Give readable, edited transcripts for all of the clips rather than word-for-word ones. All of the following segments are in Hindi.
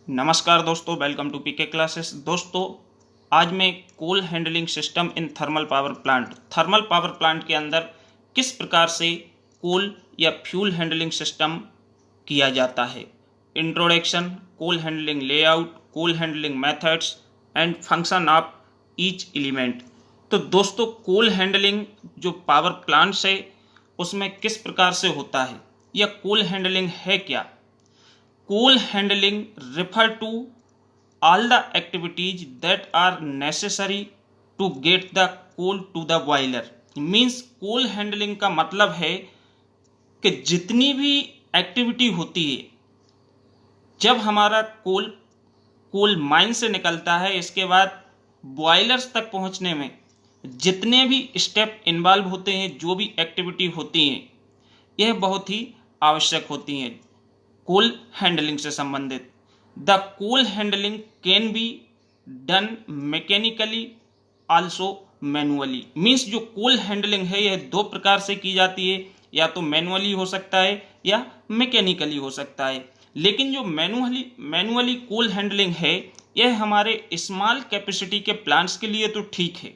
नमस्कार दोस्तों, वेलकम टू पीके क्लासेस। दोस्तों, आज मैं coal handling system in thermal power plant के अंदर किस प्रकार से कोल या फ्यूल हैंडलिंग सिस्टम किया जाता है, introduction, coal handling layout, coal handling methods and function of each element. तो दोस्तों, कोल हैंडलिंग जो पावर प्लांट्स है उसमें किस प्रकार से होता है या कोल हैंडलिंग है क्या? Coal handling refer to all the activities that are necessary to get the coal to the boiler। Means coal handling का मतलब है कि जितनी भी एक्टिविटी होती है जब हमारा कोल माइन से निकलता है, इसके बाद बॉयलर्स तक पहुंचने में जितने भी स्टेप इन्वॉल्व होते हैं, जो भी एक्टिविटी होती हैं, यह बहुत ही आवश्यक होती हैं कोल हैंडलिंग से संबंधित। The coal handling can be done mechanically also manually. Means जो कोल हैंडलिंग है यह दो प्रकार से की जाती है, या तो मैनुअली हो सकता है या मैकेनिकली हो सकता है। लेकिन जो मैनुअली कोल हैंडलिंग है यह हमारे स्मॉल कैपेसिटी के प्लांट्स के लिए तो ठीक है,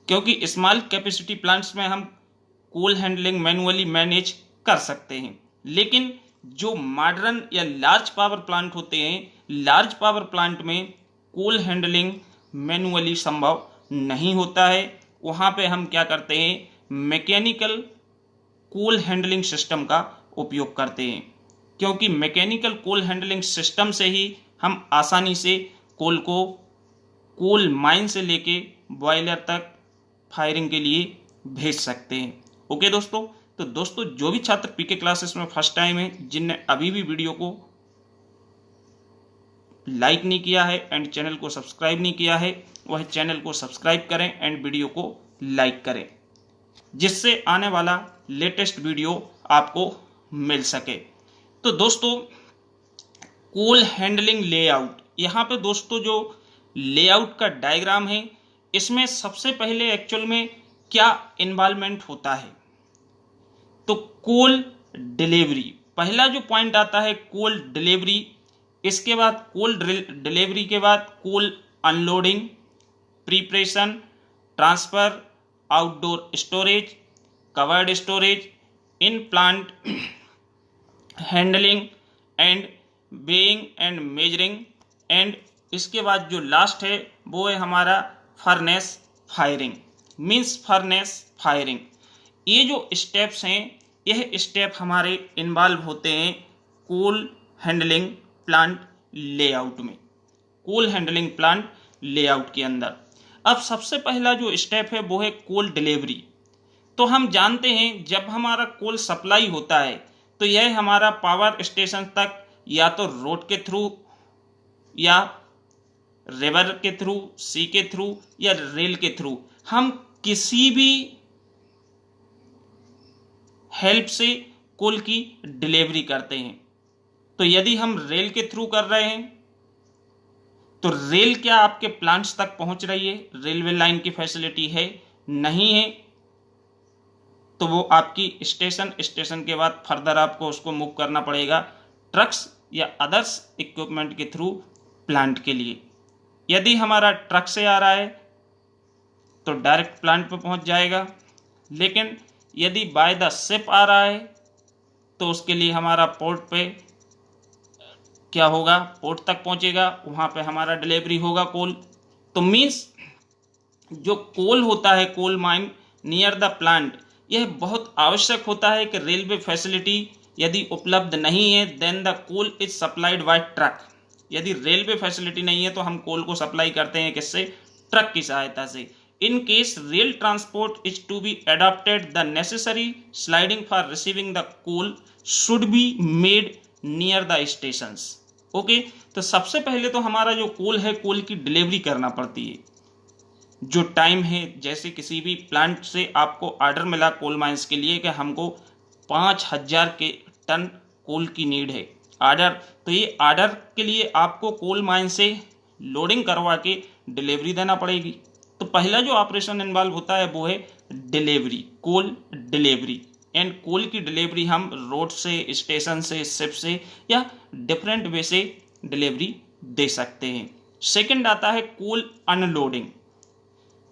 क्योंकि स्मॉल कैपेसिटी प्लांट्स में हम कोल हैंडलिंग मैनुअली मैनेज कर सकते हैं। लेकिन जो मॉडर्न या लार्ज पावर प्लांट होते हैं, लार्ज पावर प्लांट में कोल हैंडलिंग मैनुअली संभव नहीं होता है। वहाँ पे हम क्या करते हैं, मैकेनिकल कोल हैंडलिंग सिस्टम का उपयोग करते हैं, क्योंकि मैकेनिकल कोल हैंडलिंग सिस्टम से ही हम आसानी से कोल माइन से लेके बॉयलर तक फायरिंग के लिए भेज सकते हैं। ओके दोस्तों, तो दोस्तों जो भी छात्र पीके क्लासेस में फर्स्ट टाइम है, जिनने अभी भी वीडियो को लाइक नहीं किया है एंड चैनल को सब्सक्राइब नहीं किया है, वह चैनल को सब्सक्राइब करें एंड वीडियो को लाइक करें, जिससे आने वाला लेटेस्ट वीडियो आपको मिल सके। तो दोस्तों, कोल हैंडलिंग लेआउट, यहाँ पे दोस्तों जो लेआउट का डायग्राम है, इसमें सबसे पहले एक्चुअल में क्या इन्वॉल्वमेंट होता है। तो कोल डिलीवरी, पहला जो पॉइंट आता है कोल डिलीवरी, इसके बाद कोल डिलीवरी के बाद coal unloading, preparation, transfer, outdoor storage, covered storage, in plant handling and weighing and measuring, and इसके बाद जो लास्ट है वो है हमारा furnace firing. Means furnace firing, ये जो स्टेप्स हैं, यह स्टेप हमारे इन्वॉल्व होते हैं कोल हैंडलिंग प्लांट लेआउट में, कोल हैंडलिंग प्लांट लेआउट के अंदर। अब सबसे पहला जो स्टेप है वो है कोल डिलीवरी। तो हम जानते हैं जब हमारा कोल सप्लाई होता है तो यह हमारा पावर स्टेशन तक या तो रोड के थ्रू या रिवर के थ्रू, सी के थ्रू या रेल के थ्रू, हम किसी भी हेल्प से कोल की डिलीवरी करते हैं। तो यदि हम रेल के थ्रू कर रहे हैं तो रेल क्या आपके प्लांट्स तक पहुंच रही है, रेलवे लाइन की फैसिलिटी है? नहीं है। तो वो आपकी स्टेशन के बाद फर्दर आपको उसको मूव करना पड़ेगा ट्रक्स या अदर्स इक्विपमेंट के थ्रू प्लांट के लिए। यदि हमारा ट्रक से आ रहा है तो डायरेक्ट प्लांट पे पहुंच जाएगा, लेकिन यदि बाय द शिप आ रहा है तो उसके लिए हमारा पोर्ट पे क्या होगा, पोर्ट तक पहुंचेगा, वहाँ पे हमारा डिलीवरी होगा कोल। तो मीन्स जो कोल होता है, coal mine near the plant, यह बहुत आवश्यक होता है कि रेलवे फैसिलिटी यदि उपलब्ध नहीं है then the coal is supplied by truck. यदि रेलवे फैसिलिटी नहीं है तो हम कोल को सप्लाई करते हैं किससे? ट्रक की सहायता से। In case rail transport is to be adopted, the necessary sliding for receiving the coal should be made near the stations। Okay, तो सबसे पहले तो हमारा जो कोल है, कोल की डिलीवरी करना पड़ती है। जो टाइम है, जैसे किसी भी प्लांट से आपको ऑर्डर मिला कोल माइंस के लिए कि हमको 5000 के टन कोल की नीड है, ऑर्डर, तो ये ऑर्डर के लिए आपको कोल माइन से लोडिंग करवा के डिलीवरी देना पड़ेगी। तो पहला जो ऑपरेशन इन्वॉल्व होता है वो है delivery, coal delivery. And coal की डिलीवरी हम रोड से, स्टेशन से, शिप से या डिफरेंट वे से डिलीवरी दे सकते हैं। सेकंड आता है कोल अनलोडिंग।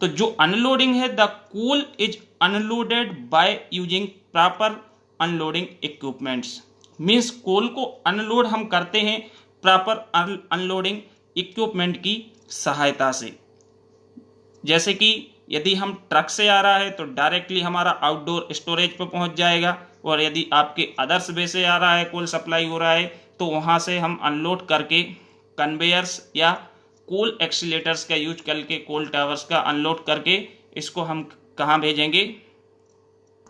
तो जो अनलोडिंग है, the coal is unloaded by using proper unloading equipments. Means coal को अनलोड हम करते हैं प्रॉपर अनलोडिंग इक्विपमेंट की सहायता से। जैसे कि यदि हम ट्रक से आ रहा है तो डायरेक्टली हमारा आउटडोर स्टोरेज पर पहुंच जाएगा, और यदि आपके अदर्स वे से आ रहा है, कोल सप्लाई हो रहा है, तो वहां से हम अनलोड करके कन्वेयर्स या कोल एक्सीलेटर्स का यूज करके, कोल टावर्स का अनलोड करके इसको हम कहाँ भेजेंगे?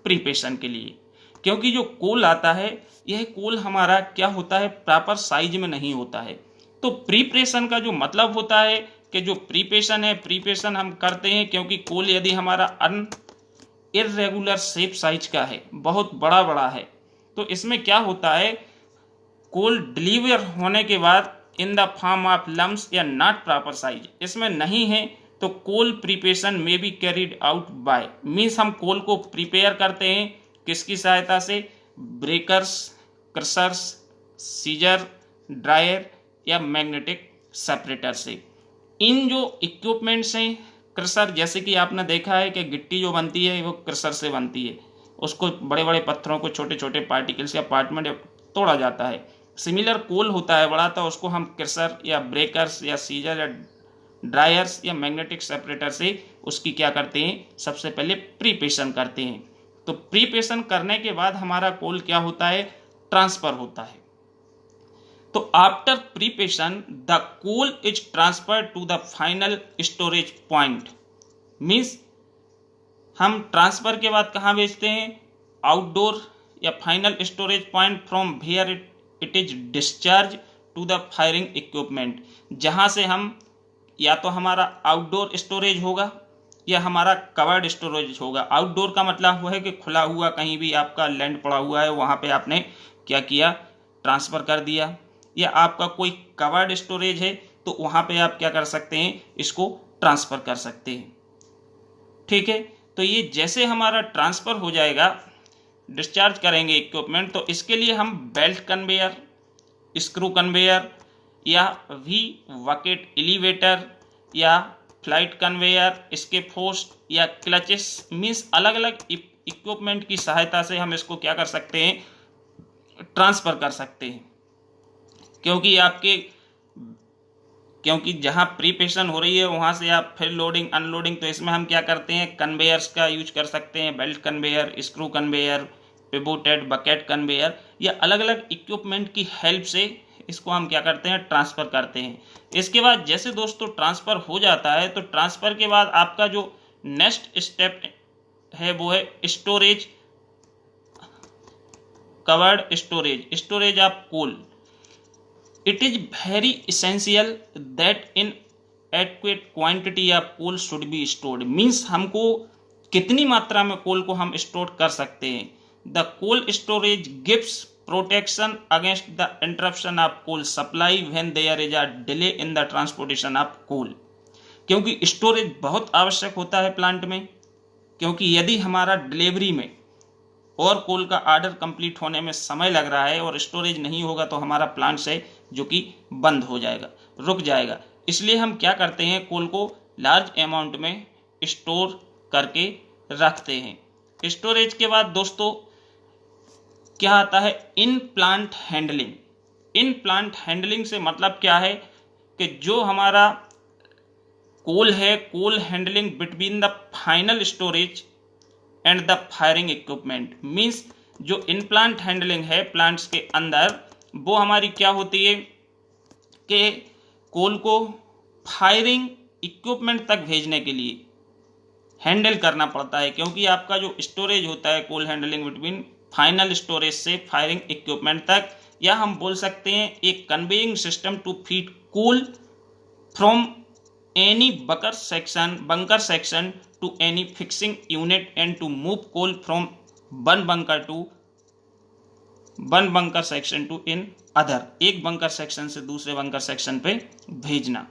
प्रीपेशन के लिए। क्योंकि जो कोल आता है, यह कोल हमारा क्या होता है, प्रॉपर साइज में नहीं होता है। तो प्रीपरेशन का जो मतलब होता है कि जो प्रीपेशन है, प्रीपेशन हम करते हैं क्योंकि कोल यदि हमारा इर्रेगुलर शेप साइज का है, बहुत बड़ा बड़ा है, तो इसमें क्या होता है, कोल डिलीवर होने के बाद in the form of lumps या नॉट प्रॉपर साइज इसमें नहीं है, तो कोल प्रिपरेशन में be carried out by, means हम कोल को प्रिपेयर करते हैं किसकी सहायता से? ब्रेकर्स, क्रशर्स, सीजर, ड्रायर या मैग्नेटिक सेपरेटर से। इन जो इक्विपमेंट्स हैं, क्रशर, जैसे कि आपने देखा है कि गिट्टी जो बनती है वो क्रशर से बनती है, उसको बड़े बड़े पत्थरों को छोटे छोटे पार्टिकल्स या पार्ट में तोड़ा जाता है। सिमिलर कोल होता है बड़ा, तो उसको हम क्रशर या ब्रेकर्स या सीजर या ड्रायर्स या मैग्नेटिक सेपरेटर से उसकी क्या करते हैं, सबसे पहले प्रीपेशन करते हैं। तो प्रीपेशन करने के बाद हमारा कोल क्या होता है, ट्रांसफर होता है। तो after preparation the coal is transfer to the final storage point. Means हम ट्रांसफर के बाद कहाँ भेजते हैं? आउटडोर या final storage point from where it is discharge to the firing equipment, जहाँ से हम या तो हमारा आउटडोर स्टोरेज होगा या हमारा कवर्ड स्टोरेज होगा। आउटडोर का मतलब वो है कि खुला हुआ कहीं भी आपका लैंड पड़ा हुआ है, वहाँ पे आपने क्या किया, ट्रांसफ़र कर दिया। या आपका कोई कवर्ड स्टोरेज है तो वहाँ पे आप क्या कर सकते हैं, इसको ट्रांसफ़र कर सकते हैं। ठीक है, तो ये जैसे हमारा ट्रांसफ़र हो जाएगा, डिस्चार्ज करेंगे इक्विपमेंट, तो इसके लिए हम बेल्ट कन्वेयर, स्क्रू कन्वेयर या वी बकेट एलिवेटर या फ्लाइट कन्वेयर, स्केप होस्ट या क्लचेस, मीन्स अलग अलग इक्विपमेंट की सहायता से हम इसको क्या कर सकते हैं, ट्रांसफ़र कर सकते हैं। क्योंकि जहाँ प्रीपेशन हो रही है वहाँ से आप फिर लोडिंग अनलोडिंग, तो इसमें हम क्या करते हैं, कन्वेयर्स का यूज कर सकते हैं, belt conveyor, screw conveyor, pivoted bucket conveyor, या अलग अलग इक्विपमेंट की हेल्प से इसको हम क्या करते हैं, ट्रांसफ़र करते हैं। इसके बाद जैसे दोस्तों ट्रांसफ़र हो जाता है, तो ट्रांसफ़र के बाद आपका जो नेक्स्ट स्टेप है वो है storage, covered storage of coal. It is very essential that in adequate quantity of coal should be stored. Means हमको कितनी मात्रा में कोल को हम स्टोर कर सकते हैं। The coal storage gives protection against the interruption of coal supply when there is a delay in the transportation of coal. क्योंकि स्टोरेज बहुत आवश्यक होता है प्लांट में, क्योंकि यदि हमारा डिलीवरी में और कोल का ऑर्डर कंप्लीट होने में समय लग रहा है और स्टोरेज नहीं होगा, तो हमारा प्लांट से जो कि बंद हो जाएगा, रुक जाएगा। इसलिए हम क्या करते हैं, कोल को लार्ज अमाउंट में स्टोर करके रखते हैं। स्टोरेज के बाद दोस्तों क्या आता है, in plant handling. In plant handling से मतलब क्या है कि जो हमारा कोल है, coal handling between the final storage and the firing equipment. Means जो इन प्लांट हैंडलिंग है प्लांट्स के अंदर, वो हमारी क्या होती है कि कोल को फायरिंग इक्विपमेंट तक भेजने के लिए हैंडल करना पड़ता है, क्योंकि आपका जो स्टोरेज होता है, coal handling between final storage से फायरिंग इक्विपमेंट तक, या हम बोल सकते हैं एक conveying system to feed coal from any bunker section to any fixing unit and to move coal from one bunker section to in other, एक बंकर सेक्शन से दूसरे बंकर सेक्शन पे भेजना।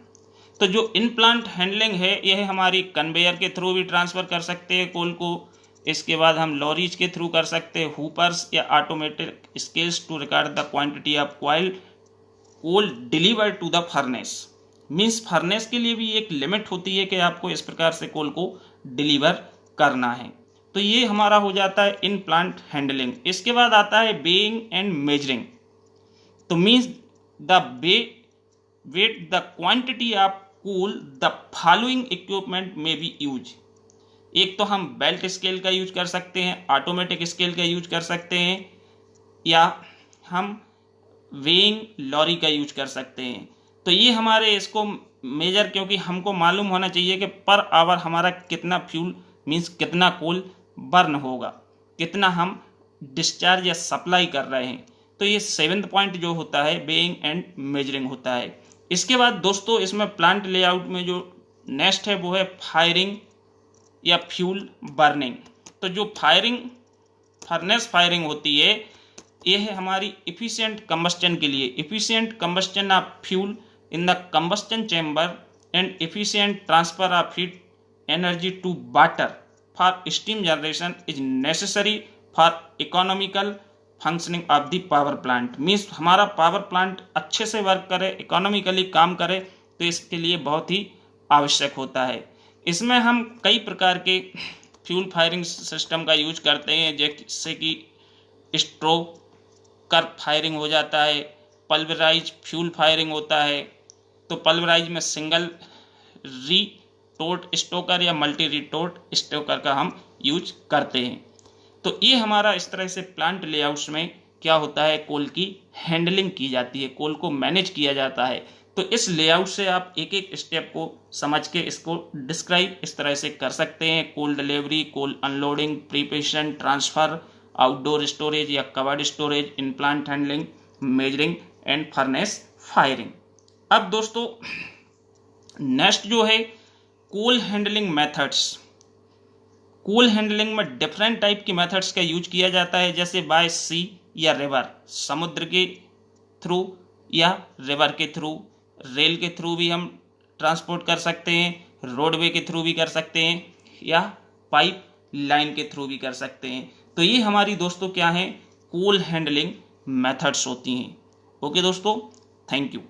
तो जो इन प्लांट हैंडलिंग है, यह हमारी कन्वेयर के थ्रू भी ट्रांसफ़र कर सकते हैं कोल को। इसके बाद हम लॉरीज के थ्रू कर सकते हैं, हुपर्स या automatic scales to record the quantity of coil coal deliver to the furnace. Means furnace के लिए भी एक लिमिट होती है कि आपको इस प्रकार से कोल को डिलीवर करना है। तो ये हमारा हो जाता है इन प्लांट हैंडलिंग। इसके बाद आता है वेइंग एंड मेजरिंग। तो means the weight the quantity of coal the following equipment में बी यूज। एक तो हम बेल्ट स्केल का यूज कर सकते हैं, ऑटोमेटिक स्केल का यूज कर सकते हैं, या हम वेइंग लॉरी का यूज कर सकते हैं। तो ये हमारे इसको मेजर, क्योंकि हमको मालूम होना चाहिए कि पर आवर हमारा कितना फ्यूल मीन्स कितना कोल बर्न होगा, कितना हम डिस्चार्ज या सप्लाई कर रहे हैं। तो ये 7th पॉइंट जो होता है वेइंग एंड मेजरिंग होता है। इसके बाद दोस्तों इसमें प्लांट लेआउट में जो नेक्स्ट है वो है फायरिंग या फ्यूल बर्निंग। तो जो फर्नेस फायरिंग होती है ये है हमारी इफिशिएंट कंबस्टन के लिए, efficient combustion of fuel in the combustion chamber and efficient transfer of heat energy to water for steam generation is necessary for economical functioning of the power plant. Means हमारा पावर प्लांट अच्छे से वर्क करे, इकोनॉमिकली काम करे, तो इसके लिए बहुत ही आवश्यक होता है। इसमें हम कई प्रकार के फ्यूल फायरिंग सिस्टम का यूज करते हैं, जैसे कि स्ट्रोकर फायरिंग हो जाता है, पल्वराइज फ्यूल फायरिंग होता है। तो पल्वराइज में सिंगल रीटोर्ट स्टोकर या मल्टी रीटोर्ट स्टोकर का हम यूज करते हैं। तो ये हमारा इस तरह से प्लांट लेआउट्स में क्या होता है, कोल की हैंडलिंग की जाती है, कोल को मैनेज किया जाता है। तो इस लेआउट से आप एक एक स्टेप को समझ के इसको डिस्क्राइब इस तरह से कर सकते हैं। Coal delivery, coal unloading, preparation, transfer, outdoor storage या covered storage, in plant handling, measuring and furnace firing. अब दोस्तों नेक्स्ट जो है coal handling methods. Coal handling में डिफरेंट टाइप की मेथड्स का यूज किया जाता है, जैसे बाय सी या रिवर, समुद्र के थ्रू या रिवर के थ्रू, रेल के थ्रू भी हम ट्रांसपोर्ट कर सकते हैं, रोडवे के थ्रू भी कर सकते हैं, या पाइप लाइन के थ्रू भी कर सकते हैं। तो ये हमारी दोस्तों क्या हैं, कोल हैंडलिंग मेथड्स होती हैं। ओके दोस्तों, थैंक यू।